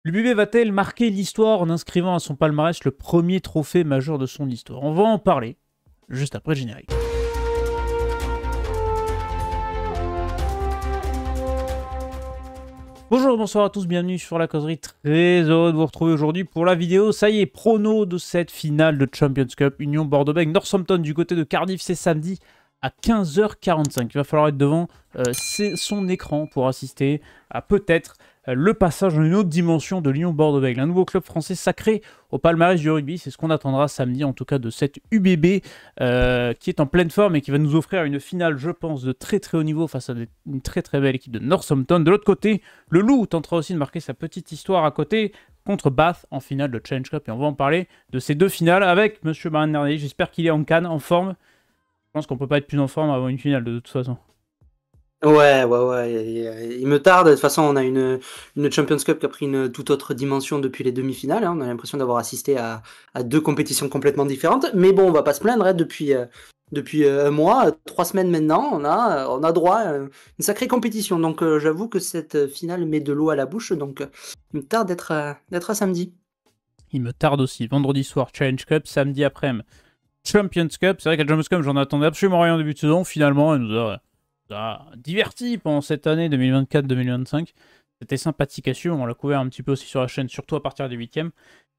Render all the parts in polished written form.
L'UBB va-t-elle marquer l'histoire en inscrivant à son palmarès le premier trophée majeur de son histoire? On va en parler juste après le générique. Bonjour, bonsoir à tous, bienvenue sur la causerie. Très heureux de vous retrouver aujourd'hui pour la vidéo. Ça y est, prono de cette finale de Champions Cup. Union Bordeaux-Bègles, Northampton du côté de Cardiff, c'est samedi à 15h45. Il va falloir être devant son écran pour assister à peut-être le passage dans une autre dimension de Lyon Bordeaux-Bègles. Un nouveau club français sacré au palmarès du rugby, c'est ce qu'on attendra samedi en tout cas de cette UBB qui est en pleine forme et qui va nous offrir une finale, je pense, de très très haut niveau face à une très très belle équipe de Northampton. De l'autre côté, le Loup tentera aussi de marquer sa petite histoire à côté contre Bath en finale de Challenge Cup et on va en parler de ces deux finales avec Monsieur Marine Nerney. J'espère qu'il est en canne, en forme. Je pense qu'on peut pas être plus en forme avant une finale de toute façon. Ouais. Il me tarde. De toute façon, on a une Champions Cup qui a pris une toute autre dimension depuis les demi-finales. On a l'impression d'avoir assisté à deux compétitions complètement différentes. Mais bon, on va pas se plaindre. Depuis un mois, 3 semaines maintenant, on a droit à une sacrée compétition. Donc, j'avoue que cette finale met de l'eau à la bouche. Donc, il me tarde d'être à samedi. Il me tarde aussi. Vendredi soir, Challenge Cup. Samedi après-midi, Champions Cup. C'est vrai qu'à Champions Cup, j'en attendais absolument rien au début de saison. Finalement, elle nous a diverti pendant cette année 2024-2025. C'était sympathique à suivre. On l'a couvert un petit peu aussi sur la chaîne, surtout à partir des 8e.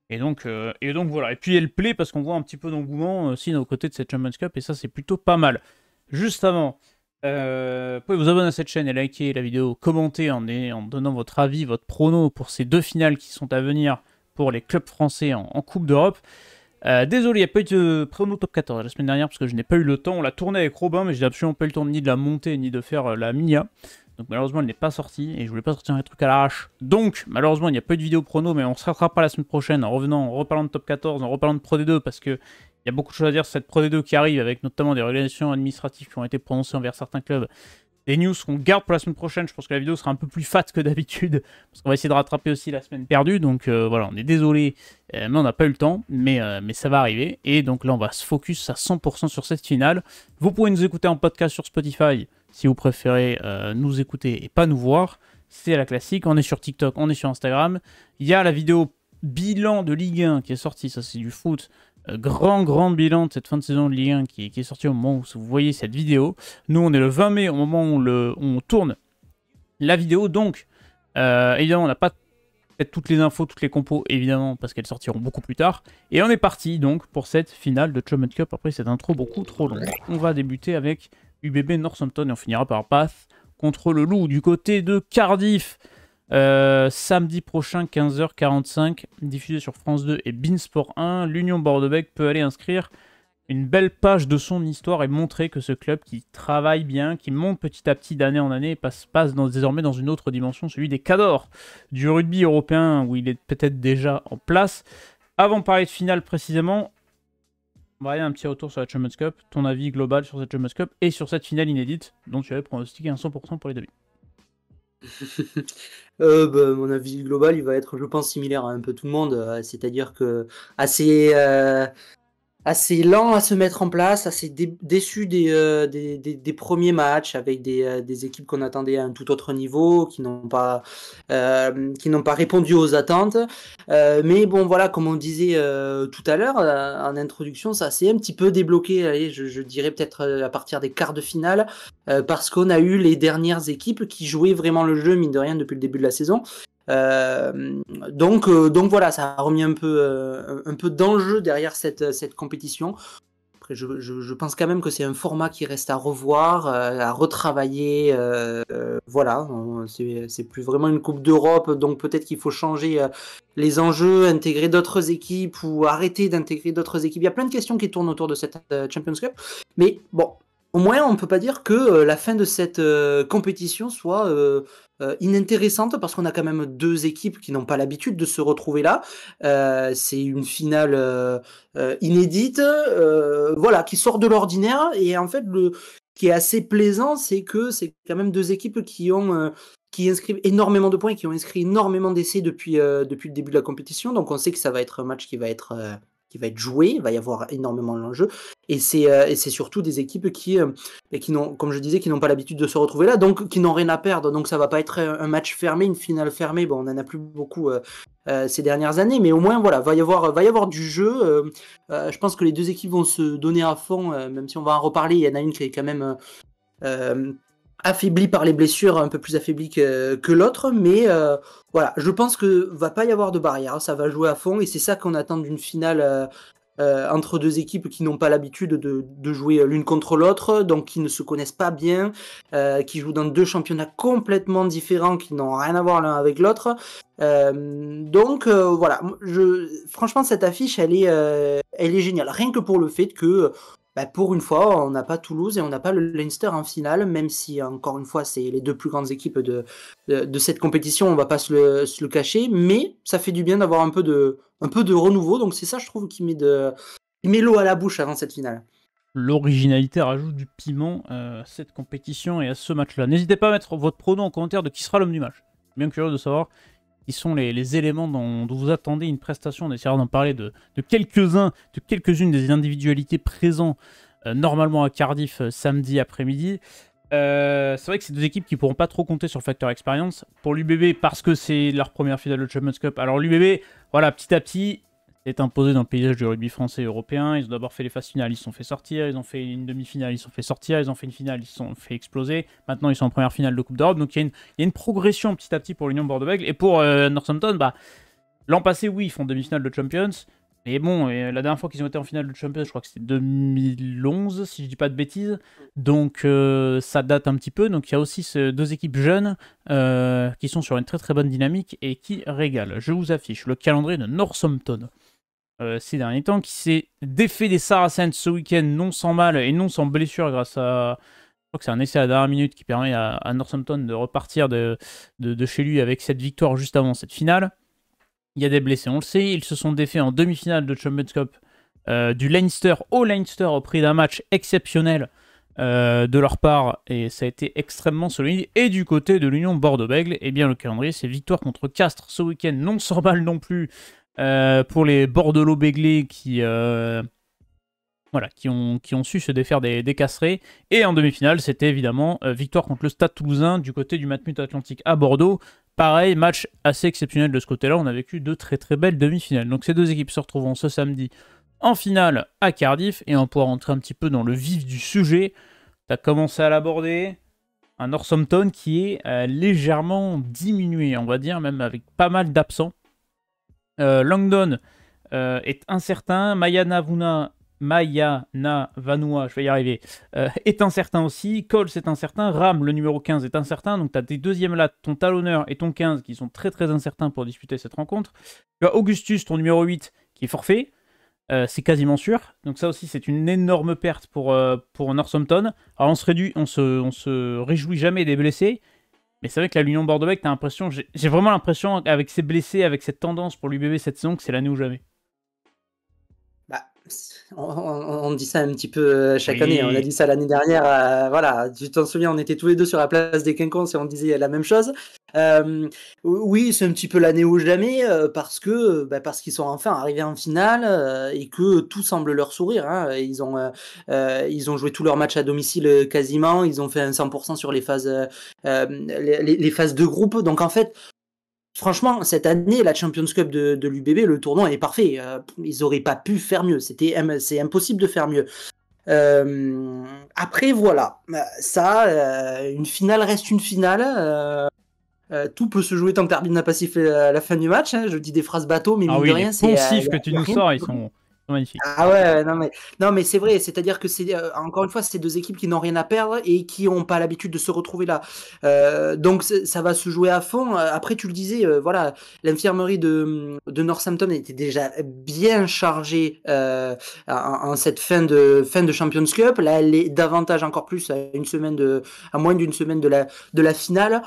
Et donc voilà. Et puis elle plaît parce qu'on voit un petit peu d'engouement aussi aux côtés de cette Champions Cup. Et ça, c'est plutôt pas mal. Juste avant, vous pouvez vous abonner à cette chaîne et liker la vidéo, commenter en donnant votre avis, votre prono pour ces deux finales qui sont à venir pour les clubs français en Coupe d'Europe. Désolé, il n'y a pas eu de prono top 14 la semaine dernière parce que je n'ai pas eu le temps. On l'a tourné avec Robin, mais j'ai absolument pas eu le temps ni de la monter ni de faire la Mia. Donc malheureusement, elle n'est pas sortie et je voulais pas sortir un truc à l'arrache. Donc malheureusement, il n'y a pas eu de vidéo prono, mais on se rattrapera la semaine prochaine en revenant, en reparlant de top 14, en reparlant de Pro D2 parce que il y a beaucoup de choses à dire sur cette Pro D2 qui arrive avec notamment des régulations administratives qui ont été prononcées envers certains clubs. Des news qu'on garde pour la semaine prochaine. Je pense que la vidéo sera un peu plus fat que d'habitude. Parce qu'on va essayer de rattraper aussi la semaine perdue. Donc voilà, on est désolé. Mais on n'a pas eu le temps. Mais ça va arriver. Et donc là, on va se focus à 100% sur cette finale. Vous pouvez nous écouter en podcast sur Spotify. Si vous préférez nous écouter et pas nous voir. C'est la classique. On est sur TikTok, on est sur Instagram. Il y a la vidéo bilan de Ligue 1 qui est sortie. Ça, c'est du foot. Grand bilan de cette fin de saison de Ligue 1 qui est sorti au moment où vous voyez cette vidéo. Nous, on est le 20 mai au moment où on tourne la vidéo. Donc, évidemment, on n'a pas peut-être toutes les infos, toutes les compos, évidemment, parce qu'elles sortiront beaucoup plus tard. Et on est parti, donc, pour cette finale de Champions Cup. Après cette intro beaucoup trop longue. On va débuter avec UBB Northampton et on finira par Bath contre le Loup du côté de Cardiff. Samedi prochain 15h45 diffusé sur France 2 et Beansport 1, l'Union Bordeaux-Bègles peut aller inscrire une belle page de son histoire et montrer que ce club qui travaille bien, qui monte petit à petit d'année en année, passe désormais dans une autre dimension, celui des cadors du rugby européen où il est peut-être déjà en place. Avant de parler de finale précisément, on va aller un petit retour sur la Champions Cup, ton avis global sur cette Champions Cup et sur cette finale inédite dont tu avais pronostiqué un 100% pour les devis. Mon avis global, il va être, je pense, similaire à un peu tout le monde. C'est-à-dire que assez, assez lent à se mettre en place, assez déçu des premiers matchs avec des équipes qu'on attendait à un tout autre niveau, qui n'ont pas répondu aux attentes. Mais bon, voilà, comme on disait tout à l'heure en introduction, ça s'est un petit peu débloqué, allez, je dirais peut-être à partir des quarts de finale, parce qu'on a eu les dernières équipes qui jouaient vraiment le jeu, mine de rien, depuis le début de la saison. Donc voilà, ça a remis un peu d'enjeu derrière cette compétition. Après, je pense quand même que c'est un format qui reste à revoir, à retravailler. Voilà, c'est plus vraiment une Coupe d'Europe, donc peut-être qu'il faut changer les enjeux, intégrer d'autres équipes ou arrêter d'intégrer d'autres équipes. Il y a plein de questions qui tournent autour de cette Champions Cup. Mais bon, au moins, on ne peut pas dire que la fin de cette compétition soit inintéressante parce qu'on a quand même deux équipes qui n'ont pas l'habitude de se retrouver là. C'est une finale inédite, voilà, qui sort de l'ordinaire. Et en fait, ce qui est assez plaisant, c'est que c'est quand même deux équipes qui inscrivent énormément de points, qui ont inscrit énormément d'essais depuis le début de la compétition. Donc on sait que ça va être un match qui va être va être joué, il va y avoir énormément d'enjeux, et c'est surtout des équipes qui n'ont, comme je disais, qui n'ont pas l'habitude de se retrouver là, donc qui n'ont rien à perdre, donc ça va pas être un match fermé, une finale fermée, bon, on en a plus beaucoup ces dernières années, mais au moins voilà, va y avoir du jeu. Je pense que les deux équipes vont se donner à fond, même si on va en reparler, il y en a une qui est quand même affaibli par les blessures, un peu plus affaibli que l'autre, mais voilà, je pense que va pas y avoir de barrière, ça va jouer à fond, et c'est ça qu'on attend d'une finale entre deux équipes qui n'ont pas l'habitude de jouer l'une contre l'autre, donc qui ne se connaissent pas bien, qui jouent dans deux championnats complètement différents, qui n'ont rien à voir l'un avec l'autre. Donc voilà, franchement cette affiche elle est géniale, rien que pour le fait que pour une fois, on n'a pas Toulouse et on n'a pas le Leinster en finale, même si, encore une fois, c'est les deux plus grandes équipes de cette compétition, on va pas se le cacher, mais ça fait du bien d'avoir un peu de renouveau, donc c'est ça, je trouve, qui met l'eau à la bouche avant cette finale. L'originalité rajoute du piment à cette compétition et à ce match-là. N'hésitez pas à mettre votre pronom en commentaire de qui sera l'homme du match. Bien curieux de savoir qui sont les éléments dont vous attendez une prestation. On essaiera d'en parler de quelques-unes des individualités présentes normalement à Cardiff samedi après-midi. C'est vrai que c'est deux équipes qui ne pourront pas trop compter sur le facteur expérience. Pour l'UBB, parce que c'est leur première finale de Champions Cup. Alors l'UBB, voilà, petit à petit, est imposé dans le paysage du rugby français et européen. Ils ont d'abord fait les phases finales, ils se sont fait sortir. Ils ont fait une demi-finale, ils se sont fait sortir. Ils ont fait une finale, ils se sont fait exploser. Maintenant, ils sont en première finale de Coupe d'Europe. Donc, il y a une progression petit à petit pour l'Union Bordeaux-Bègles. Et pour Northampton, l'an passé, oui, ils font demi-finale de Champions. Mais bon, la dernière fois qu'ils ont été en finale de Champions, je crois que c'était 2011, si je dis pas de bêtises. Donc, ça date un petit peu. Donc, il y a aussi deux équipes jeunes qui sont sur une très très bonne dynamique et qui régalent. Je vous affiche le calendrier de Northampton. Ces derniers temps, qui s'est défait des Saracens ce week-end, non sans mal et non sans blessure, grâce à, je crois que c'est un essai à la dernière minute qui permet à Northampton de repartir de chez lui avec cette victoire juste avant cette finale. Il y a des blessés, on le sait, ils se sont défaits en demi-finale de Champions Cup du Leinster au prix d'un match exceptionnel de leur part, et ça a été extrêmement solide. Et du côté de l'Union Bordeaux-Bègles, eh bien le calendrier, c'est victoire contre Castres ce week-end, non sans mal non plus, pour les Bordelot-Béglés qui ont su se défaire des Casserets. Et en demi-finale, c'était évidemment victoire contre le Stade Toulousain du côté du Matmut Atlantique à Bordeaux. Pareil, match assez exceptionnel de ce côté-là. On a vécu deux très très belles demi-finales. Donc ces deux équipes se retrouveront ce samedi en finale à Cardiff. Et on pourra rentrer un petit peu dans le vif du sujet. Tu as commencé à l'aborder. Un Northampton qui est légèrement diminué, on va dire, même avec pas mal d'absents. Langdon est incertain. Mayana Vanua, je vais y arriver, est incertain aussi. Coles est incertain. Ram, le numéro 15, est incertain. Donc tu as tes deuxièmes là, ton talonneur et ton 15 qui sont très très incertains pour disputer cette rencontre. Tu as Augustus, ton numéro 8, qui est forfait. C'est quasiment sûr. Donc ça aussi, c'est une énorme perte pour Northampton. Alors on se réjouit jamais des blessés. Mais c'est vrai que l'Union Bordeaux-Bègles, t'as l'impression, j'ai vraiment l'impression, avec ces blessés, avec cette tendance pour l'UBB cette saison, que c'est l'année ou jamais. On dit ça un petit peu chaque année. On a dit ça l'année dernière. Voilà, tu t'en souviens, on était tous les deux sur la place des Quinconces et on disait la même chose. Oui, c'est un petit peu l'année ou jamais parce qu'ils sont enfin arrivés en finale et que tout semble leur sourire. Hein. Ils ont joué tous leurs matchs à domicile quasiment. Ils ont fait un 100% sur les phases les phases de groupe. Donc en fait, franchement, cette année, la Champions Cup de l'UBB, le tournoi est parfait. Ils n'auraient pas pu faire mieux. C'est impossible de faire mieux. Après, voilà. Une finale reste une finale. Tout peut se jouer tant que l'arbitre n'a pas sifflé à la fin du match. Hein. Je dis des phrases bateaux, mais mine de rien, c'est... les poncifs que tu nous sors, ils sont magnifiques. Ah ouais, non mais c'est vrai, c'est-à-dire que c'est encore une fois, c'est deux équipes qui n'ont rien à perdre et qui n'ont pas l'habitude de se retrouver là. Donc ça va se jouer à fond. Après, tu le disais, voilà, l'infirmerie de Northampton était déjà bien chargée en cette fin de Champions Cup. Là, elle est davantage encore plus à moins d'une semaine de la finale.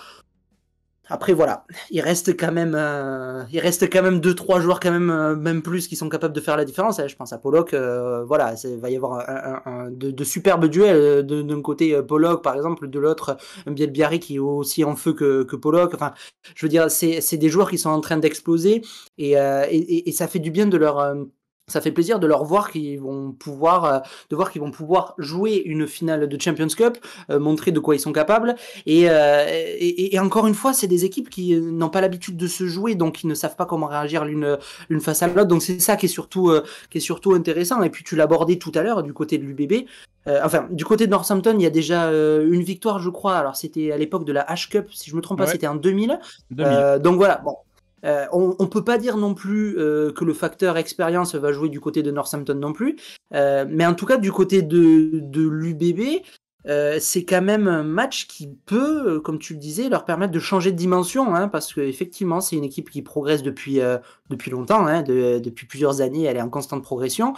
Après voilà, il reste quand même 2-3 joueurs quand même plus qui sont capables de faire la différence. Je pense à Pollock, voilà, il va y avoir de superbes duels d'un côté Pollock par exemple, de l'autre Bielbiarri qui est aussi en feu que Pollock. Enfin, je veux dire, c'est des joueurs qui sont en train d'exploser et ça fait du bien de leur ça fait plaisir de leur voir qu'ils vont pouvoir, jouer une finale de Champions Cup, montrer de quoi ils sont capables. Et encore une fois, c'est des équipes qui n'ont pas l'habitude de se jouer, donc ils ne savent pas comment réagir l'une face à l'autre. Donc c'est ça qui est surtout intéressant. Et puis tu l'abordais tout à l'heure du côté de l'UBB. Enfin, du côté de Northampton, il y a déjà une victoire, je crois. Alors c'était à l'époque de la H Cup, si je me trompe pas, Ouais, c'était en 2000. 2000. Donc voilà, bon. On peut pas dire non plus que le facteur expérience va jouer du côté de Northampton non plus, mais en tout cas du côté de l'UBB, c'est quand même un match qui peut, comme tu le disais, leur permettre de changer de dimension, hein, parce que effectivement c'est une équipe qui progresse depuis longtemps, hein, depuis plusieurs années, elle est en constante progression.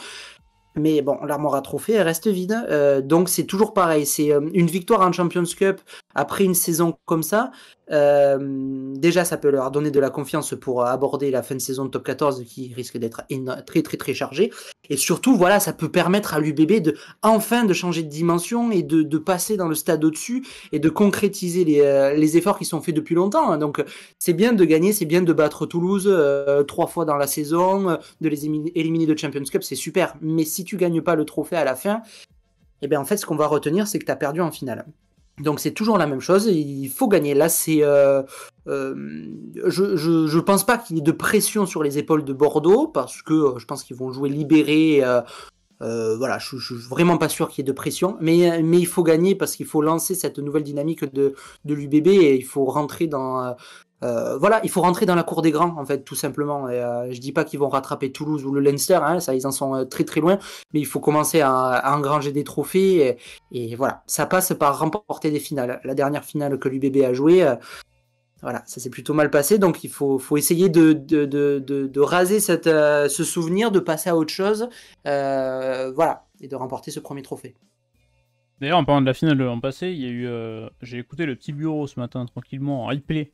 Mais bon, l'armoire à trophées, elle reste vide. Donc c'est toujours pareil. C'est une victoire en Champions Cup après une saison comme ça. Déjà, ça peut leur donner de la confiance pour aborder la fin de saison de top 14 qui risque d'être très très très chargée. Et surtout, voilà, ça peut permettre à l'UBB enfin de changer de dimension et de passer dans le stade au-dessus et de concrétiser les efforts qui sont faits depuis longtemps, hein. Donc c'est bien de gagner, c'est bien de battre Toulouse 3 fois dans la saison, de les éliminer de Champions Cup, c'est super. Mais si tu gagnes pas le trophée à la fin, eh bien en fait ce qu'on va retenir c'est que tu as perdu en finale. Donc c'est toujours la même chose, il faut gagner. Là c'est, je pense pas qu'il y ait de pression sur les épaules de Bordeaux parce que je pense qu'ils vont jouer libérés. Voilà, je suis vraiment pas sûr qu'il y ait de pression, mais il faut gagner parce qu'il faut lancer cette nouvelle dynamique de l'UBB et il faut rentrer dans voilà, il faut rentrer dans la cour des grands en fait, tout simplement. Et je dis pas qu'ils vont rattraper Toulouse ou le Leinster, hein, ça ils en sont très très loin, mais il faut commencer à engranger des trophées et voilà, ça passe par remporter des finales. La dernière finale que l'UBB a jouée, voilà, ça s'est plutôt mal passé, donc il faut essayer de raser ce souvenir, de passer à autre chose, voilà, et de remporter ce premier trophée. D'ailleurs, en parlant de la finale de l'an passé, il y a eu, j'ai écouté le petit bureau ce matin tranquillement en replay.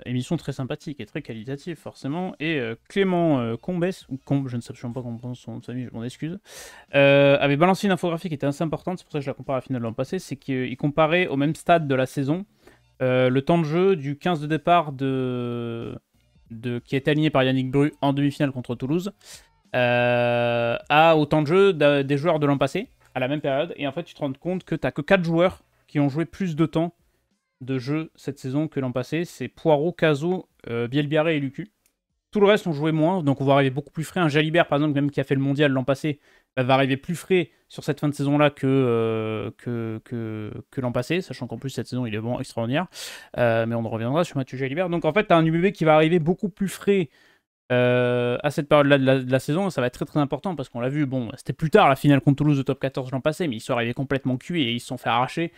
Émission très sympathique et très qualitative forcément, et Clément Combes, ou Combe, je ne sais absolument pas comment on prononce son nom de famille, je m'en excuse, avait balancé une infographie qui était assez importante, c'est pour ça que je la compare à la finale de l'an passé, c'est qu'il comparait au même stade de la saison le temps de jeu du 15 de départ qui est aligné par Yannick Bru en demi-finale contre Toulouse au temps de jeu des joueurs de l'an passé à la même période, et en fait tu te rends compte que t'as que 4 joueurs qui ont joué plus de temps de jeu cette saison que l'an passé. C'est Poirot, Caso, Bielbiaré et Lucu. Tout le reste ont joué moins, donc on va arriver beaucoup plus frais. Un Jalibert, par exemple, même qui a fait le mondial l'an passé, va arriver plus frais sur cette fin de saison-là que l'an passé, sachant qu'en plus cette saison il est bon, extraordinaire. Mais on en reviendra sur Mathieu Jalibert. Donc en fait, tu as un UBB qui va arriver beaucoup plus frais à cette période-là de la saison. Ça va être très très important parce qu'on l'a vu, bon, c'était plus tard la finale contre Toulouse de top 14 l'an passé, mais ils sont arrivés complètement cuits et ils se sont fait arracher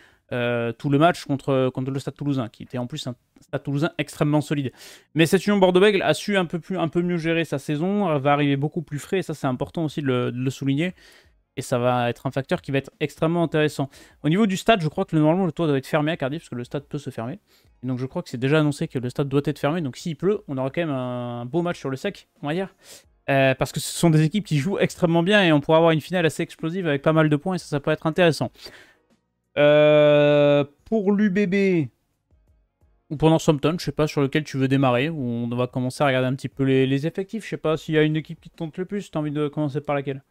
tout le match contre le Stade Toulousain, qui était en plus un Stade Toulousain extrêmement solide. Mais cette Union Bordeaux-Bègles a su un peu mieux gérer sa saison, va arriver beaucoup plus frais, et ça c'est important aussi de le souligner. Et ça va être un facteur qui va être extrêmement intéressant. Au niveau du stade, je crois que normalement le toit doit être fermé à Cardiff, parce que le stade peut se fermer. Et donc je crois que c'est déjà annoncé que le stade doit être fermé. Donc s'il pleut, on aura quand même un beau match sur le sec, on va dire. Parce que ce sont des équipes qui jouent extrêmement bien et on pourra avoir une finale assez explosive avec pas mal de points et ça peut être intéressant. Pour l'UBB ou pour Northampton, je sais pas sur lequel tu veux démarrer, où on va commencer à regarder un petit peu les effectifs. Je sais pas s'il y a une équipe qui te tente le plus, tu as envie de commencer par laquelle?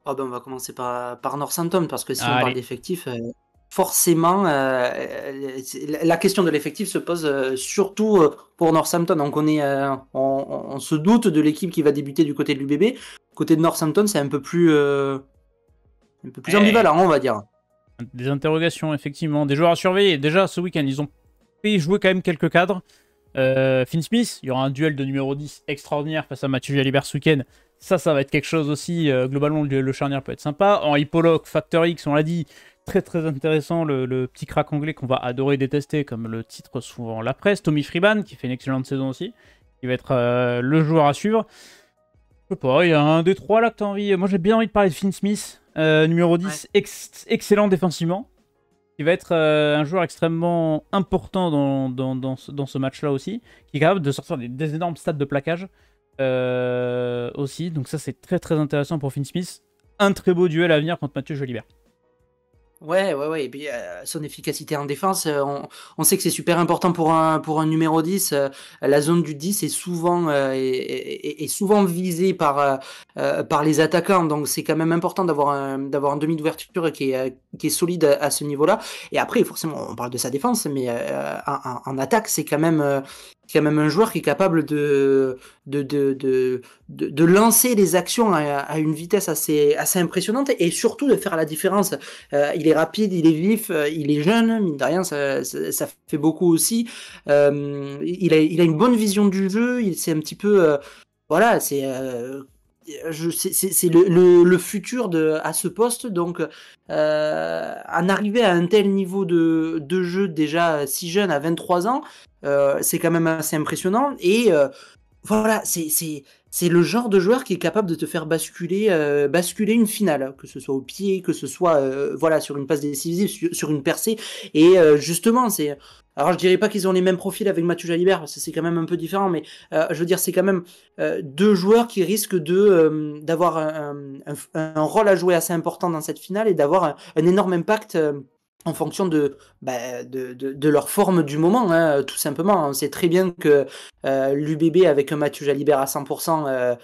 Oh ben on va commencer par Northampton parce que si on Allez. parle d'effectifs, forcément, la question de l'effectif se pose surtout pour Northampton. On se doute de l'équipe qui va débuter du côté de l'UBB. Côté de Northampton, c'est un peu plus ambivalent, on va dire. Des interrogations, effectivement. Des joueurs à surveiller. Déjà, ce week-end, ils ont fait jouer quand même quelques cadres. Finn Smith, il y aura un duel de numéro 10 extraordinaire face à Mathieu Jalibert ce week-end. Ça va être quelque chose aussi. Globalement, le charnière peut être sympa. Henri Pollock, Factor X, on l'a dit, très très intéressant. Le petit crack anglais qu'on va adorer détester, comme le titre souvent la presse. Tommy Freeman, qui fait une excellente saison aussi. Il va être le joueur à suivre. Je sais pas, il y a un des trois là que tu as envie. Moi, j'ai bien envie de parler de Finn Smith. Numéro 10, ouais. Excellent défensivement. Qui va être un joueur extrêmement important dans ce match-là aussi. Qui est capable de sortir des énormes stats de plaquage aussi. Donc ça, c'est très très intéressant pour Finn Smith. Un très beau duel à venir contre Mathieu Jalibert. Ouais. Et puis, son efficacité en défense, on sait que c'est super important pour un numéro 10. La zone du 10 est souvent visée par les attaquants. Donc, c'est quand même important d'avoir un demi d'ouverture qui est solide à ce niveau-là. Et après, forcément, on parle de sa défense, mais en attaque, c'est quand même un joueur qui est capable de, de, de, de lancer les actions à une vitesse assez impressionnante et surtout de faire la différence. Il est rapide, il est vif, il est jeune, mine de rien, ça fait beaucoup aussi. Il a une bonne vision du jeu, c'est un petit peu... voilà, c'est le futur à ce poste, donc en arriver à un tel niveau de jeu déjà si jeune, à 23 ans, c'est quand même assez impressionnant. Et voilà, c'est le genre de joueur qui est capable de te faire basculer une finale, que ce soit au pied, que ce soit voilà, sur une passe décisive, sur une percée. Et justement, alors je dirais pas qu'ils ont les mêmes profils avec Mathieu Jalibert, parce que c'est quand même un peu différent, mais je veux dire, c'est quand même deux joueurs qui risquent d'avoir un rôle à jouer assez important dans cette finale et d'avoir un énorme impact. En fonction de leur forme du moment, hein, tout simplement. On sait très bien que l'UBB avec un Mathieu Jalibert à 100%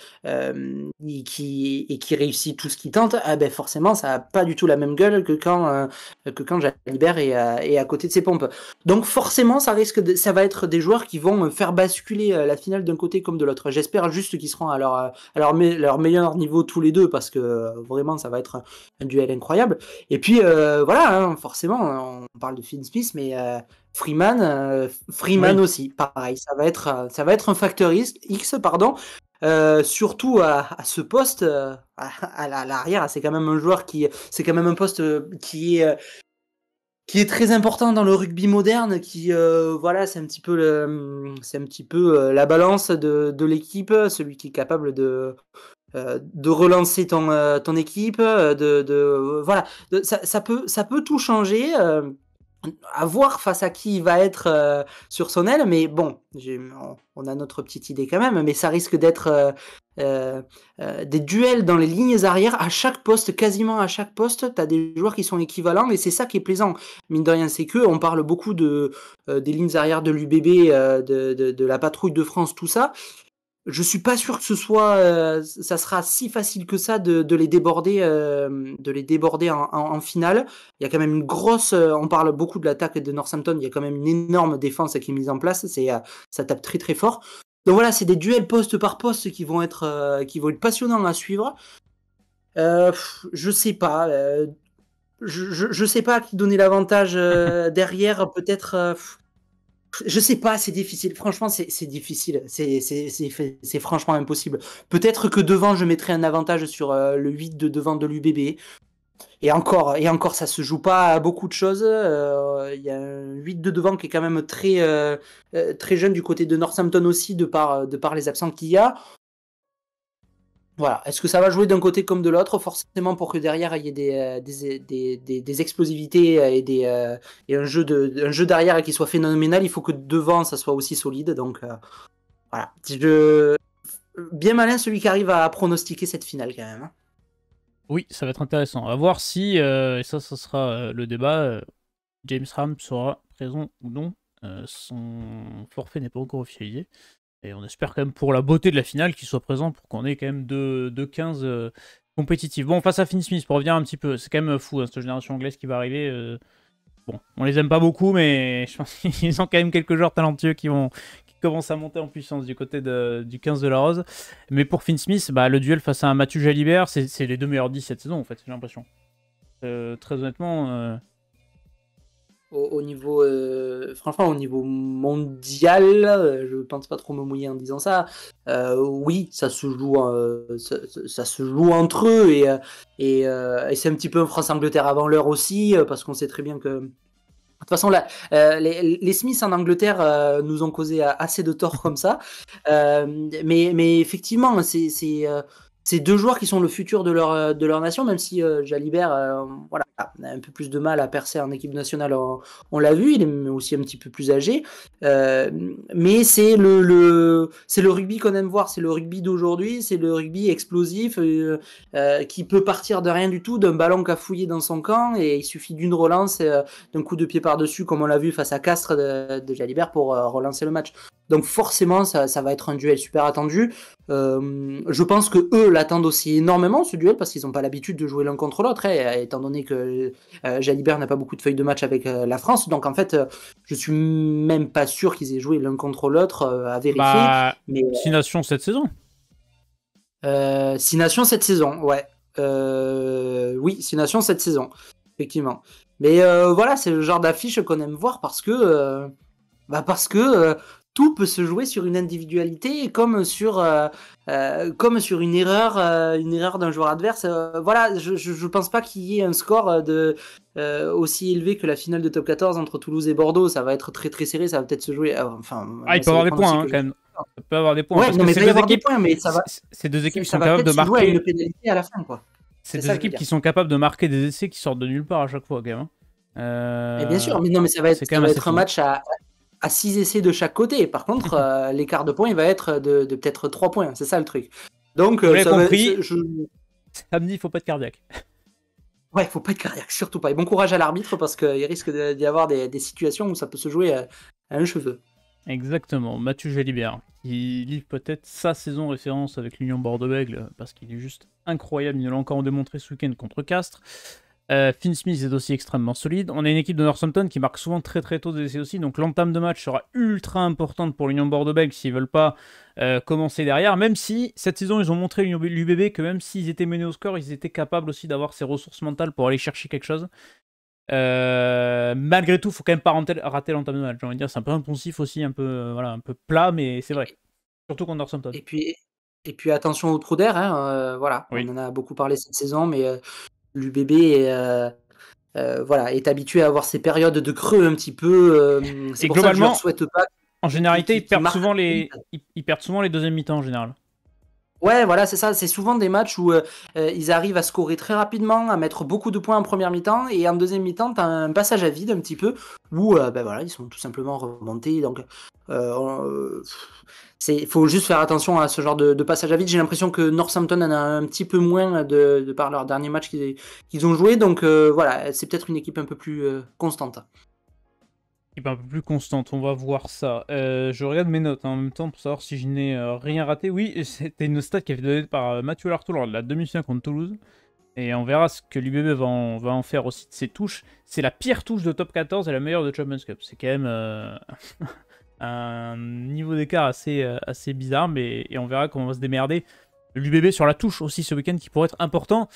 qui réussit tout ce qu'il tente, ben forcément ça n'a pas du tout la même gueule que quand Jalibert est à côté de ses pompes. Donc forcément ça va être des joueurs qui vont faire basculer la finale d'un côté comme de l'autre. J'espère juste qu'ils seront à leur meilleur niveau tous les deux, parce que vraiment ça va être un duel incroyable. Et puis voilà, hein, forcément on parle de Finn Smith, mais Freeman Oui. aussi, pareil, ça va être un facteur X, pardon. Surtout à ce poste, à l'arrière, c'est quand même un joueur c'est quand même un poste qui est très important dans le rugby moderne, voilà, c'est un petit peu la balance de l'équipe, celui qui est capable de relancer ton équipe, voilà, ça peut tout changer. À voir face à qui il va être sur son aile, mais bon, on a notre petite idée quand même, mais ça risque d'être des duels dans les lignes arrières à chaque poste, quasiment à chaque poste, tu as des joueurs qui sont équivalents, et c'est ça qui est plaisant, mine de rien, c'est que on parle beaucoup des lignes arrières de l'UBB, de la patrouille de France, tout ça. Je suis pas sûr que ça sera si facile que ça de les déborder en finale. Il y a quand même une grosse, on parle beaucoup de l'attaque de Northampton, il y a quand même une énorme défense qui est mise en place. Ça tape très très fort. Donc voilà, c'est des duels poste par poste qui vont être passionnants à suivre. Je sais pas, je sais pas à qui donner l'avantage derrière, peut-être. Je sais pas, c'est difficile. Franchement, c'est difficile. C'est franchement impossible. Peut-être que devant, je mettrais un avantage sur le 8 de devant de l'UBB. Et encore, ça se joue pas à beaucoup de choses. Il y a un 8 de devant qui est quand même très jeune du côté de Northampton aussi, de par les absents qu'il y a. Voilà. Est-ce que ça va jouer d'un côté comme de l'autre? Forcément, pour que derrière il y ait des explosivités et un jeu derrière qui soit phénoménal, il faut que devant ça soit aussi solide. Donc voilà. Bien malin celui qui arrive à pronostiquer cette finale quand même, hein. Oui, ça va être intéressant. À voir si, et ça sera le débat, James Ram sera présent ou non. Son forfait n'est pas encore officialisé. Et on espère quand même pour la beauté de la finale qu'il soit présent pour qu'on ait quand même deux 15 compétitifs. Bon, face à Finn Smith, pour revenir un petit peu, c'est quand même fou, hein, cette génération anglaise qui va arriver. Bon, on les aime pas beaucoup, mais je pense qu'ils ont quand même quelques joueurs talentueux qui commencent à monter en puissance du côté du 15 de la Rose. Mais pour Finn Smith, bah, le duel face à un Mathieu Jalibert, c'est les deux meilleurs 10 cette saison, en fait, j'ai l'impression. Très honnêtement... Au niveau, franchement, au niveau mondial, je pense pas trop me mouiller en disant ça. Oui, ça se joue entre eux et c'est un petit peu France-Angleterre avant l'heure aussi, parce qu'on sait très bien que de toute façon, là, les Smiths en Angleterre nous ont causé assez de tort comme ça. Mais effectivement, c'est deux joueurs qui sont le futur de leur nation, même si Jalibert voilà, a un peu plus de mal à percer en équipe nationale, on l'a vu, il est aussi un petit peu plus âgé. Mais c'est c'est le rugby qu'on aime voir, c'est le rugby d'aujourd'hui, c'est le rugby explosif qui peut partir de rien du tout, d'un ballon cafouillé dans son camp, et il suffit d'une relance, d'un coup de pied par-dessus, comme on l'a vu face à Castres de Jalibert pour relancer le match. Donc forcément, ça va être un duel super attendu. Je pense que eux l'attendent aussi énormément, ce duel, parce qu'ils n'ont pas l'habitude de jouer l'un contre l'autre, étant donné que Jalibert n'a pas beaucoup de feuilles de match avec la France. Donc en fait, je suis même pas sûr qu'ils aient joué l'un contre l'autre, à vérifier. Bah, mais 6 nations cette saison. 6 nations cette saison, ouais. Oui, 6 nations cette saison, effectivement. Mais voilà, c'est le genre d'affiche qu'on aime voir parce que tout peut se jouer sur une individualité comme sur une erreur d'un joueur adverse. Voilà, je pense pas qu'il y ait un score aussi élevé que la finale de top 14 entre Toulouse et Bordeaux. Ça va être très très serré, ça va peut-être se jouer. Il peut avoir des points quand même. Ça peut avoir des points. Ouais, parce non, que mais il va y avoir des points, mais ça va. Ces deux équipes ça sont capables de marquer. À une pénalité à la fin, quoi. C'est deux équipes qui sont capables de marquer des essais qui sortent de nulle part à chaque fois, quand même. Mais bien sûr, mais non, mais ça va être un match à 6 essais de chaque côté. Par contre, l'écart de points, il va être de peut-être 3 points. C'est ça le truc. Donc, vous l'avez compris, samedi, il faut pas être cardiaque. Ouais, il faut pas être cardiaque, surtout pas. Et bon courage à l'arbitre, parce qu'il risque d'y avoir des situations où ça peut se jouer à un cheveu. Exactement, Mathieu Jalibert, qui livre peut-être sa saison référence avec l'Union Bordeaux-Bègles, parce qu'il est juste incroyable, il nous l'a encore démontré ce week-end contre Castres. Finn Smith est aussi extrêmement solide. On a une équipe de Northampton qui marque souvent très très tôt des essais aussi, donc l'entame de match sera ultra importante pour l'Union Bordeaux-Bègles s'ils veulent pas commencer derrière, même si cette saison ils ont montré l'UBB que même s'ils étaient menés au score, ils étaient capables aussi d'avoir ces ressources mentales pour aller chercher quelque chose. Malgré tout, faut quand même pas rater l'entame de match. J'ai envie de dire, c'est un peu impulsif aussi, un peu un peu plat, mais c'est vrai. Surtout contre Northampton. Et puis attention au trou d'air, hein, voilà. Oui. On en a beaucoup parlé cette saison, mais l'UBB est habitué à avoir ces périodes de creux un petit peu. C'est et pour globalement, ça que je leur souhaite pas. En généralité, ils perdent souvent les deuxièmes mi-temps en général. Ouais, voilà, c'est ça. C'est souvent des matchs où ils arrivent à scorer très rapidement, à mettre beaucoup de points en première mi-temps, et en deuxième mi-temps, tu as un passage à vide un petit peu, où ils sont tout simplement remontés. Donc, il faut juste faire attention à ce genre de passage à vide. J'ai l'impression que Northampton en a un petit peu moins de par leur dernier match qu'ils ont joué. Donc, c'est peut-être une équipe un peu plus constante. Un peu plus constante, on va voir ça. Je regarde mes notes en même temps pour savoir si je n'ai rien raté. Oui, c'était une stat qui a été donnée par Mathieu Lartaud lors de la demi-finale contre Toulouse. Et on verra ce que l'UBB va en faire aussi de ses touches. C'est la pire touche de top 14 et la meilleure de Champions Cup. C'est quand même un niveau d'écart assez bizarre, et on verra comment on va se démerder. L'UBB sur la touche aussi ce week-end qui pourrait être important.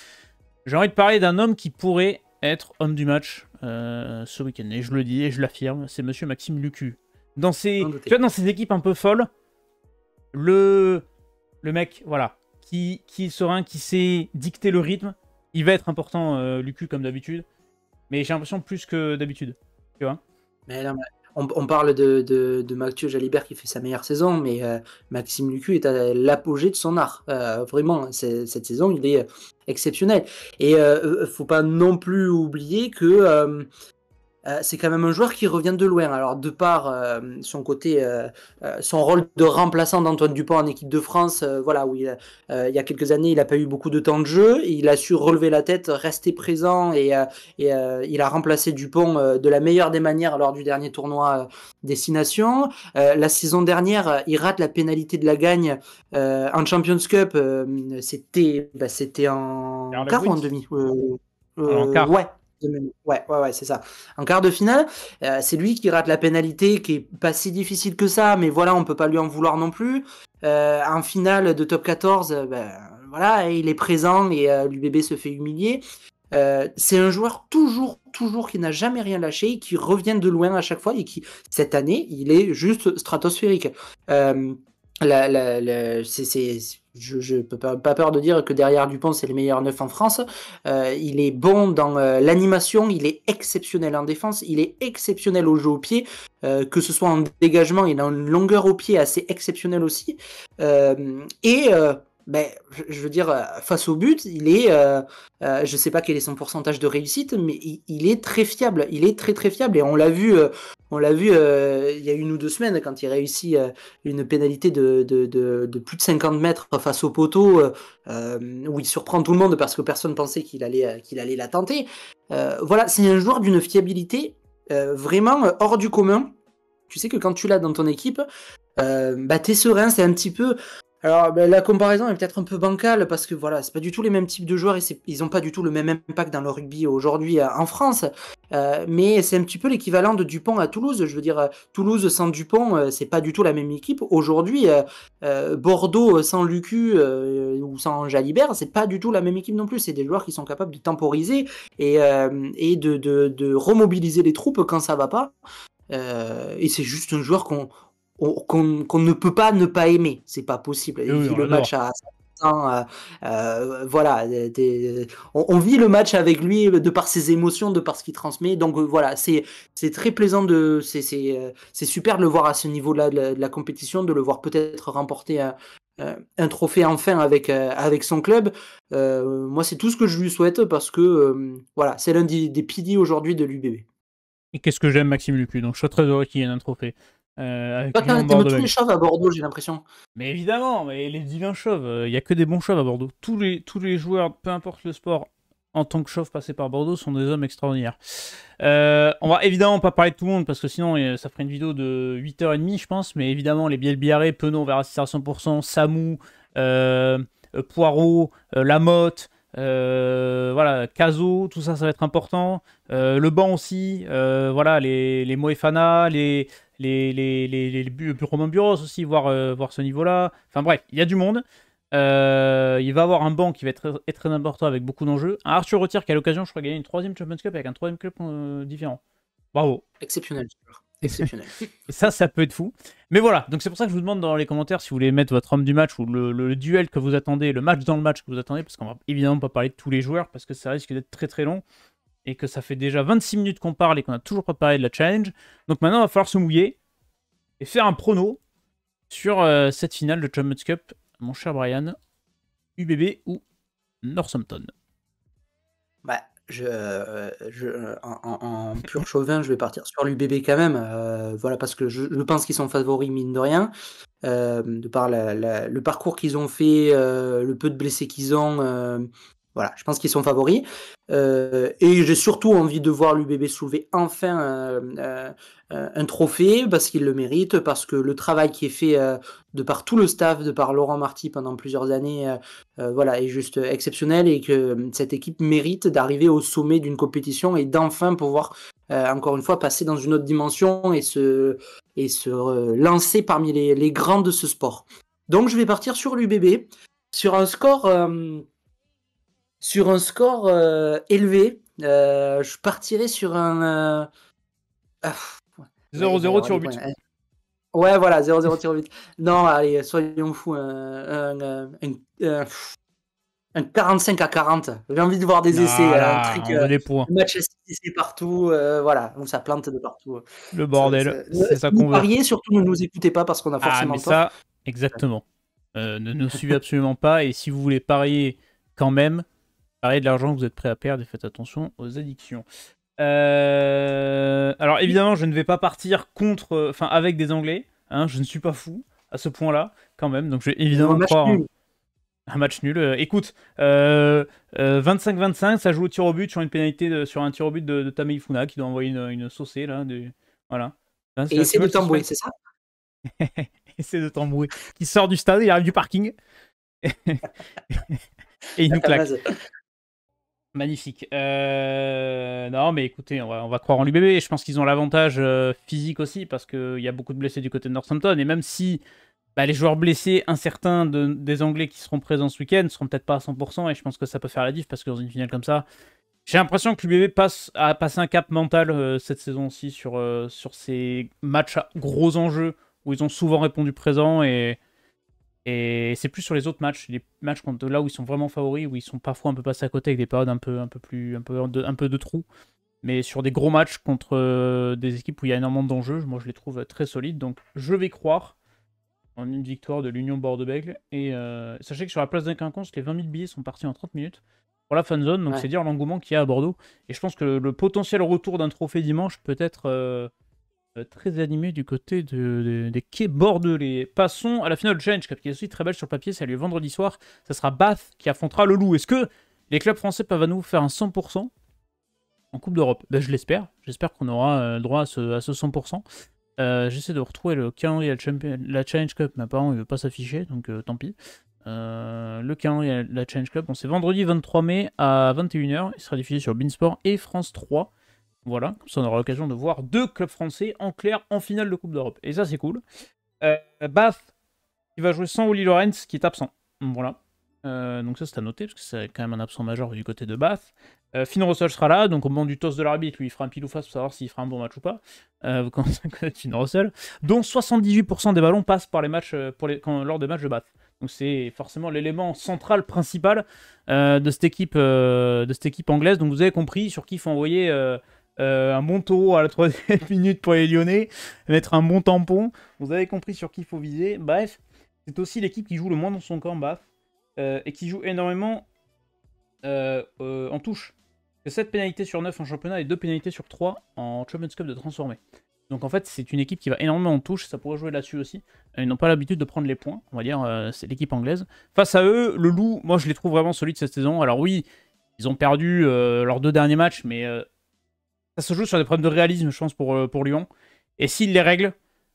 J'ai envie de parler d'un homme qui pourrait être homme du match ce week-end. Et je le dis et je l'affirme, c'est monsieur Maxime Lucu. Dans ces équipes un peu folles, le mec, voilà, qui est serein, qui sait dicter le rythme, il va être important, Lucu, comme d'habitude. Mais j'ai l'impression plus que d'habitude. Tu vois ? Mais non, on parle de Mathieu Jalibert qui fait sa meilleure saison, mais Maxime Lucu est à l'apogée de son art. Vraiment, cette saison, il est exceptionnel. Et faut pas non plus oublier que c'est quand même un joueur qui revient de loin. Alors, de par son côté, son rôle de remplaçant d'Antoine Dupont en équipe de France, où il y a quelques années, il n'a pas eu beaucoup de temps de jeu. Il a su relever la tête, rester présent, et il a remplacé Dupont de la meilleure des manières lors du dernier tournoi Destination. La saison dernière, il rate la pénalité de la gagne en Champions Cup. C'était en quart ou en demi en quart. Ouais, c'est ça. En quart de finale, c'est lui qui rate la pénalité, qui est pas si difficile que ça, mais voilà, on peut pas lui en vouloir non plus. En finale de top 14, il est présent et l'UBB se fait humilier. C'est un joueur toujours qui n'a jamais rien lâché, qui revient de loin à chaque fois et qui, cette année, il est juste stratosphérique. Je peux pas peur de dire que derrière Dupont, c'est le meilleur neuf en France. Il est bon dans l'animation, il est exceptionnel en défense, il est exceptionnel au jeu au pied, que ce soit en dégagement, il a une longueur au pied assez exceptionnelle aussi. Ben, je veux dire, face au but, je sais pas quel est son pourcentage de réussite, mais il est très fiable. Il est très très fiable et on l'a vu il y a 1 ou 2 semaines quand il réussit une pénalité de plus de 50 mètres face au poteau, où il surprend tout le monde parce que personne pensait qu'il allait la tenter. Voilà, c'est un joueur d'une fiabilité vraiment hors du commun. Tu sais que quand tu l'as dans ton équipe, bah, t'es serein, c'est un petit peu. Alors, bah, la comparaison est peut-être un peu bancale parce que voilà, c'est pas du tout les mêmes types de joueurs et ils ont pas du tout le même impact dans le rugby aujourd'hui en France. Mais c'est un petit peu l'équivalent de Dupont à Toulouse. Je veux dire, Toulouse sans Dupont, c'est pas du tout la même équipe. Aujourd'hui, Bordeaux sans Lucu ou sans Jalibert, c'est pas du tout la même équipe non plus. C'est des joueurs qui sont capables de temporiser et de remobiliser les troupes quand ça va pas. Et c'est juste un joueur qu'on ne peut pas ne pas aimer. C'est pas possible. Et Il oui, vit on le l'adore. match à 100%, voilà. On vit le match avec lui de par ses émotions, de par ce qu'il transmet. Donc voilà, c'est très plaisant c'est super de le voir à ce niveau-là de la compétition, de le voir peut-être remporter un trophée enfin avec son club. Moi, c'est tout ce que je lui souhaite parce que voilà, c'est l'un des piliers aujourd'hui de l'UBB. Et qu'est-ce que j'aime Maxime Lucu, donc je suis très heureux qu'il y ait un trophée avec Toi, lui en bord t'aimes de tous les mêlée. chauves à Bordeaux, j'ai l'impression. Mais évidemment, mais les divins chauves, il y a que des bons chauves à Bordeaux. Tous les joueurs, peu importe le sport, en tant que chauve passés par Bordeaux, sont des hommes extraordinaires. On va évidemment pas parler de tout le monde parce que sinon ça ferait une vidéo de 8h30, je pense. Mais évidemment, les Biel Biarré, Penaud, on verra si c'est à 100%, Samou, Poirot, Lamotte, voilà, Caso, tout ça, ça va être important. Le banc aussi, voilà, les Moefana, les Romain Buros aussi, voir ce niveau-là. Enfin bref, il y a du monde. Il va avoir un banc qui va être très important avec beaucoup d'enjeux. Un Arthur Retière qui a l'occasion, je crois, de gagner une troisième Champions Cup avec un troisième club différent. Bravo. Exceptionnel, ce joueur. Exceptionnel. Et ça peut être fou. Mais voilà, donc c'est pour ça que je vous demande dans les commentaires si vous voulez mettre votre homme du match ou le duel que vous attendez, le match dans le match que vous attendez, parce qu'on va évidemment pas parler de tous les joueurs, parce que ça risque d'être très très long, et que ça fait déjà 26 minutes qu'on parle et qu'on a toujours pas parlé de la challenge. Donc maintenant, il va falloir se mouiller et faire un prono sur cette finale de Champions Cup, mon cher Brian, UBB ou Northampton. Bah, en pur chauvin, je vais partir sur l'UBB quand même. Voilà, parce que je pense qu'ils sont favoris, mine de rien. De par le parcours qu'ils ont fait, le peu de blessés qu'ils ont. Voilà, je pense qu'ils sont favoris. Et j'ai surtout envie de voir l'UBB soulever enfin un trophée parce qu'il le mérite, parce que le travail qui est fait de par tout le staff, de par Laurent Marty pendant plusieurs années, voilà, est juste exceptionnel et que cette équipe mérite d'arriver au sommet d'une compétition et d'enfin pouvoir, encore une fois, passer dans une autre dimension et se lancer parmi les grands de ce sport. Donc je vais partir sur l'UBB, sur un score, élevé. Je partirai sur un... 0-0 tir au but. Ouais, voilà, 0-0 tir au but. Non, allez, soyons fous. Un 45-40. J'ai envie de voir des essais. Un Voilà, truc, on veut des points. un match à 6 essais partout. Voilà, où ça plante de partout. Le bordel, c'est ça Si vous qu'on veut. pariez, surtout ne nous écoutez pas parce qu'on a Ah, mais forcément tort. ça, exactement. Ne nous suivez absolument pas. Et si vous voulez parier quand même, pariez de l'argent que vous êtes prêt à perdre et faites attention aux addictions. Alors évidemment, je ne vais pas partir avec des Anglais. Hein, je ne suis pas fou à ce point-là, quand même. Donc je vais Un évidemment match croire nul. un match nul. Écoute, 25-25, ça joue au tir au but sur une pénalité sur un tir au but de Tamei Funa qui doit envoyer une saucée là. Voilà. Hein, Et essaie tu vois de le tambouiller, suspense. c'est ça? Essaie de t'embrouiller. Il sort du stade, il arrive du parking. Et il nous claque. Magnifique. Non, mais écoutez, on va croire en l'UBB. Je pense qu'ils ont l'avantage physique aussi, parce qu'il y a beaucoup de blessés du côté de Northampton. Et même si les joueurs blessés, incertains des Anglais qui seront présents ce week-end, seront peut-être pas à 100%, et je pense que ça peut faire la diff, parce que dans une finale comme ça, j'ai l'impression que l'UBB a passé un cap mental cette saison aussi sur ces matchs à gros enjeux, où ils ont souvent répondu présent, et c'est plus sur les autres matchs, les matchs là où ils sont vraiment favoris, où ils sont parfois un peu passés à côté avec des périodes un peu de trous. Mais sur des gros matchs contre des équipes où il y a énormément d'enjeux, moi je les trouve très solides. Donc je vais croire en une victoire de l'Union Bordeaux-Bègles. Et sachez que sur la place d'un quinconce, les 20 000 billets sont partis en 30 minutes pour la fanzone. Donc Ouais. c'est dire l'engouement qu'il y a à Bordeaux. Et je pense que le potentiel retour d'un trophée dimanche peut être très animé du côté des quais bordelais. Passons à la finale de Challenge Cup, qui est aussi très belle sur le papier. Ça a lieu vendredi soir. Ça sera Bath qui affrontera le Loup. Est-ce que les clubs français peuvent à nous faire un 100% en Coupe d'Europe? Ben, je l'espère. J'espère qu'on aura droit à ce 100%. J'essaie de retrouver le calendrier la Challenge Cup, mais apparemment il ne veut pas s'afficher, donc tant pis. Le calendrier la Challenge Cup, bon, c'est vendredi 23 mai à 21h. Il sera diffusé sur Beansport et France 3. Voilà, comme ça on aura l'occasion de voir 2 clubs français en clair en finale de Coupe d'Europe. Et ça c'est cool. Bath qui va jouer sans Willy Lorenz qui est absent. Voilà. Donc ça c'est à noter parce que c'est quand même un absent majeur du côté de Bath. Finn Russell sera là, donc au moment du toss de l'arbitre, lui il fera un pile ou face pour savoir s'il fera un bon match ou pas. Vous commencez à connaître Finn Russell. Dont 78% des ballons passent par les matchs, lors des matchs de Bath. Donc c'est forcément l'élément central, principal de cette équipe anglaise. Donc vous avez compris sur qui il faut envoyer un bon taureau à la 3e minute pour les Lyonnais, mettre un bon tampon. Vous avez compris sur qui il faut viser. Bref, c'est aussi l'équipe qui joue le moins dans son camp, Bath, et qui joue énormément en touche. C'est 7 pénalités sur 9 en championnat et 2 pénalités sur 3 en Champions Cup de transformé. Donc en fait, c'est une équipe qui va énormément en touche, ça pourrait jouer là-dessus aussi. Ils n'ont pas l'habitude de prendre les points, on va dire, c'est l'équipe anglaise. Face à eux, le Loup, moi je les trouve vraiment solides cette saison. Alors oui, ils ont perdu leurs 2 derniers matchs, mais ça se joue sur des problèmes de réalisme, je pense, pour Lyon. Et s'ils les règlent,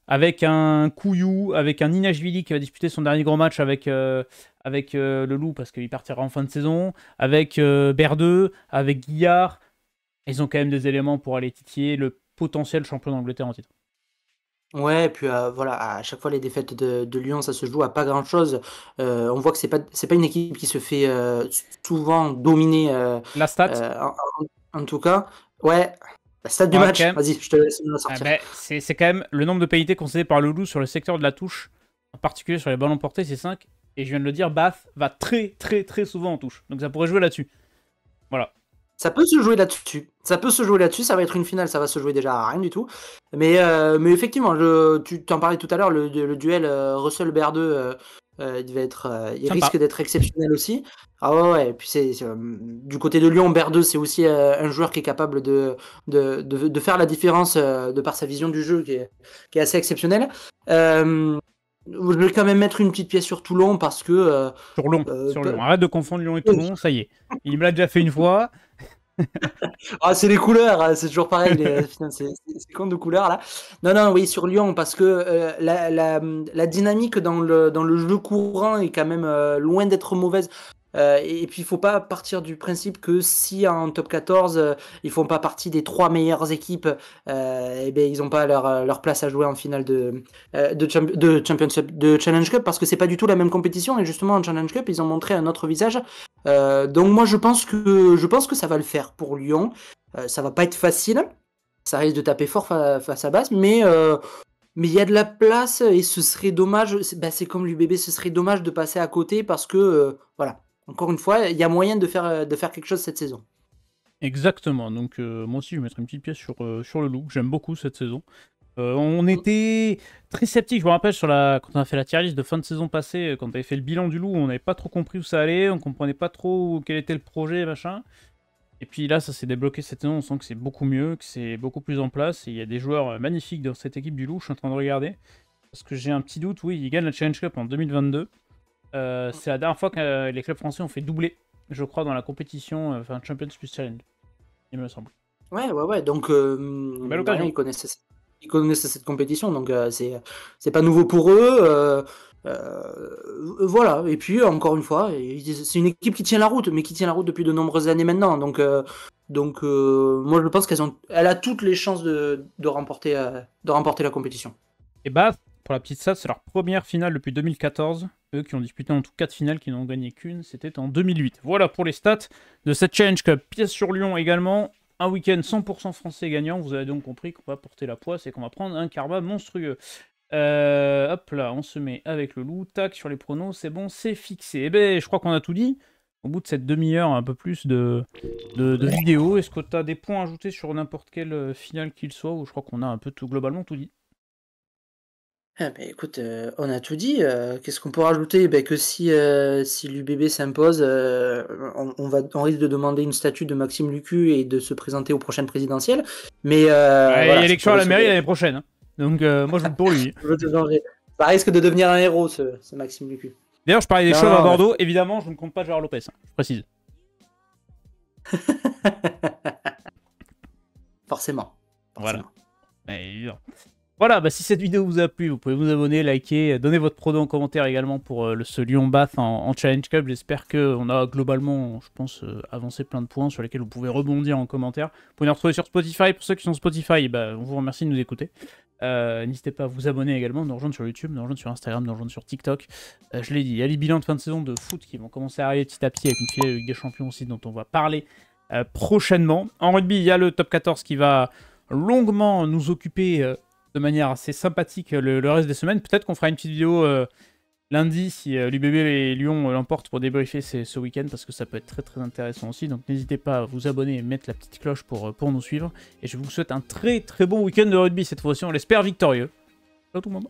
avec un Couillou, avec un Ninashvili qui va disputer son dernier gros match avec le Loup, parce qu'il partira en fin de saison, avec Berdeux, avec Guillard, ils ont quand même des éléments pour aller titiller le potentiel champion d'Angleterre en titre. Ouais, et puis voilà, à chaque fois les défaites de Lyon, ça se joue à pas grand-chose. On voit que c'est pas une équipe qui se fait souvent dominer. La stat, En tout cas, ouais. La stat du ouais, match, quand même, vas-y, je te laisse me la sortir. ben, c'est quand même le nombre de pénalités concédées par le Loup sur le secteur de la touche, en particulier sur les ballons portés, c'est 5. Et je viens de le dire, Bath va très très très souvent en touche. Donc ça pourrait jouer là-dessus. Voilà. Ça peut se jouer là-dessus. Ça peut se jouer là-dessus. Ça va être une finale. Ça va se jouer déjà à rien du tout. Mais effectivement, tu t'en parlais tout à l'heure, le duel Russell-Berdeux, il Sympa. risque d'être exceptionnel aussi. Ah ouais. Et puis du côté de Lyon, Berdeux, c'est aussi un joueur qui est capable de faire la différence de par sa vision du jeu qui est assez exceptionnelle. Je vais quand même mettre une petite pièce sur Toulon parce que Sur Lyon. Arrête de confondre Lyon et Toulon, ça y est. Il me l'a déjà fait une fois. C'est les couleurs, c'est toujours pareil, c'est con de couleurs là. Non, oui, sur Lyon, parce que la dynamique dans le jeu courant est quand même loin d'être mauvaise. Et puis, il faut pas partir du principe que si en top 14, ils font pas partie des 3 meilleures équipes, et ben, ils n'ont pas leur place à jouer en finale de Championship, de Challenge Cup, parce que c'est pas du tout la même compétition. Et justement, en Challenge Cup, ils ont montré un autre visage. Donc moi, je pense que ça va le faire pour Lyon. Ça va pas être facile. Ça risque de taper fort face à Basse, mais il y a de la place et ce serait dommage. C'est comme l'UBB, ce serait dommage de passer à côté parce que voilà. Encore une fois, il y a moyen de faire quelque chose cette saison. Exactement. Donc, moi aussi, je vais mettre une petite pièce sur le Loup. J'aime beaucoup cette saison. On était très sceptiques. Je me rappelle quand on a fait la tier list de fin de saison passée, quand on avait fait le bilan du Loup, on n'avait pas trop compris où ça allait, on comprenait pas trop quel était le projet, machin. Et puis là, ça s'est débloqué cette saison. On sent que c'est beaucoup mieux, que c'est beaucoup plus en place. Et il y a des joueurs magnifiques dans cette équipe du Loup. Je suis en train de regarder. Parce que j'ai un petit doute. Oui, ils gagnent la Challenge Cup en 2022. C'est la dernière fois que les clubs français ont fait doubler, je crois, dans la compétition, Champions plus Challenge, il me semble. Ouais. Donc, Belle occasion. ils connaissent cette compétition, donc c'est pas nouveau pour eux. Voilà. Et puis, encore une fois, c'est une équipe qui tient la route, mais qui tient la route depuis de nombreuses années maintenant. Donc, moi, je pense elle a toutes les chances de remporter la compétition. Et bah, pour la petite stat, c'est leur première finale depuis 2014. Eux qui ont disputé en tout 4 finales, qui n'ont gagné qu'une, c'était en 2008. Voilà pour les stats de cette Challenge Cup. Pièce sur Lyon également. Un week-end 100% français gagnant. Vous avez donc compris qu'on va porter la poisse et qu'on va prendre un karma monstrueux. Hop là, on se met avec le Loup. Tac, sur les pronos, c'est bon, c'est fixé. Eh ben, je crois qu'on a tout dit. Au bout de cette demi-heure, un peu plus de vidéo, est-ce que tu as des points à ajouter sur n'importe quelle finale qu'il soit, ou je crois qu'on a un peu tout, globalement tout dit? Ah bah, écoute, on a tout dit, qu'est-ce qu'on peut rajouter? Que si l'UBB s'impose, on risque de demander une statue de Maxime Lucu et de se présenter aux prochaines présidentielles. Mais Il y a voilà, ça élection à pourrait la mairie sauver l'année prochaine. Hein. Donc moi je vote pour lui. je veux te changer. Ça risque de devenir un héros ce Maxime Lucu. D'ailleurs, je parlais des Non, chauves à non, Bordeaux. Évidemment, je ne compte pas Gérard Lopez. Hein, je précise. Forcément, Voilà. forcément. Évidemment. Voilà, bah, si cette vidéo vous a plu, vous pouvez vous abonner, liker, donner votre prono en commentaire également pour ce Lyon-Bath en Challenge Cup. J'espère qu'on a globalement, je pense, avancé plein de points sur lesquels vous pouvez rebondir en commentaire. Vous pouvez nous retrouver sur Spotify. Pour ceux qui sont Spotify, bah, on vous remercie de nous écouter. N'hésitez pas à vous abonner également, nous rejoindre sur YouTube, nous rejoindre sur Instagram, nous rejoindre sur TikTok. Je l'ai dit, il y a les bilans de fin de saison de foot qui vont commencer à arriver petit à petit avec une finale de Ligue des Champions aussi dont on va parler prochainement. En rugby, il y a le top 14 qui va longuement nous occuper de manière assez sympathique le reste des semaines. Peut-être qu'on fera une petite vidéo lundi si l'UBB et Lyon l'emportent pour débriefer ce week-end parce que ça peut être très très intéressant aussi. Donc n'hésitez pas à vous abonner et mettre la petite cloche pour nous suivre. Et je vous souhaite un très très bon week-end de rugby cette fois-ci, on l'espère victorieux. Ciao tout le monde.